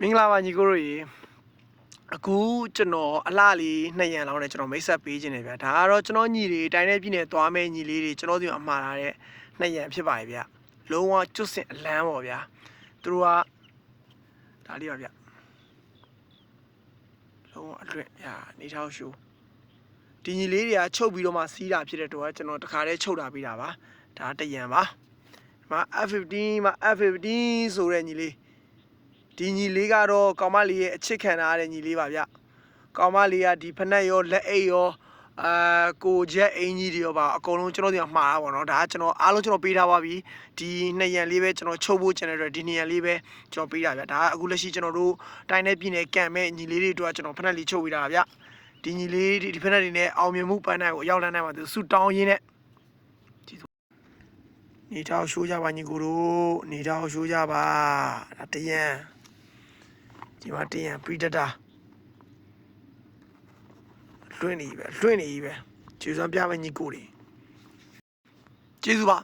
မင်္ဂလာပါညီကိုတို့ရေအခုကျွန်တော်အလှလေး2ရံလောက်နဲ့ကျွန်တော်မိတ်ဆက်ပေးခြင်းတယ်ဗျဒါကတော့ကျွန်တော်ညီတွေတိုင်းနဲ့ပြည်နယ်သွားမဲ့ညီလေးတွေကျွန်တော်ဒီမှာမှားထားတဲ့2ရံဖြစ်ပါရဲ့ဗျလုံးဝကျွတ်စင်အလန်းပေါ့ဗျာသူတို့ကဒါလေးပါဗျလုံးဝအတွင်းညာနေထောက်ရှူဒီညီလေးတွေကချုပ်ပြီးတော့မှစီးတာဖြစ်တဲ့တော့ကျွန်တော်တခါတည်းချုပ်တာပေးတာပါဒါ1ရံပါဒီမှာ F15 မှာ F15 ဆိုတဲ့ညီလေးဒီညီလေးကတော့ကောင်မလေးရဲ့အချစ်ခံထားတဲ့ညီလေးပါဗျကောင်မလေးကဒီဖက်နှက်ရောလက်အိတ်ရောကိုချက်အင်ကြီးတွေရောပါအကုန်လုံးကျွန်တော်ဒီမှာမှားတာပေါ့နော်ဒါကကျွန်တော်အားလုံးကျွန်တော်ပေးထားပါပြီဒီ2ရံလေးပဲကျွန်တော်ချုပ်ဖို့ကျန်တဲ့အတွက်ဒီ2ရံလေးပဲကျွန်တော်ပေးတာဗျဒါကအခုလက်ရှိကျွန်တော်တို့တိုင်းနဲ့ပြည်နယ်ကန်မဲ့ညီလေးတွေအတွက်ကျွန်တော်ဖက်နှက်လေးချုပ်ပေးတာဗျဒီညီလေးဒီဖက်နှက်တွေနဲ့အောင်မြင်မှုပန်းနိုင်ကိုအရောက်လန်းနိုင်ပါသူဆူတောင်းရင်းနဲ့နေထောက်ရှိုးကြပါညီကိုတို့နေထောက်ရှိုးကြပါဒါတရံဒီမှာတင်ရန်ပြီးတတာလွှင့်နေပြီပဲကျေးဇူးပြမယ်ညီကိုတွေကျေးဇူးပါ